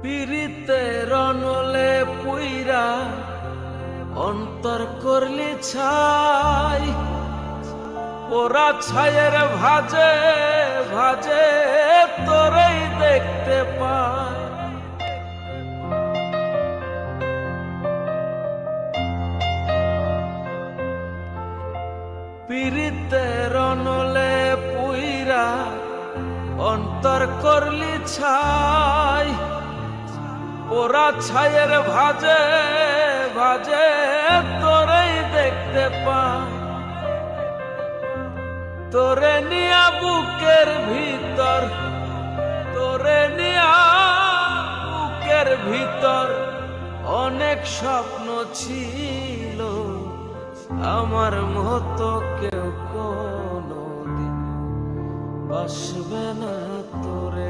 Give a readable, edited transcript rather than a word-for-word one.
পীড়িতের অনলে পুইরা অন্তর করলি ছাই, ওরা ছায়ের ভাজে ভাজে তোরেই দেখতে পায়। পীড়িতের অনলে পুইরা অন্তর করলি ছাই, ওরা ছায়ের ভাজে ভাজে তোরেই দেখতে পায়। তোরে নিয়া বুকের ভিতর, তোরে নিয়া বুকের ভিতর অনেক স্বপ্ন ছিল, আমার মতো কেউ কোনদিন বাসবে না তোরে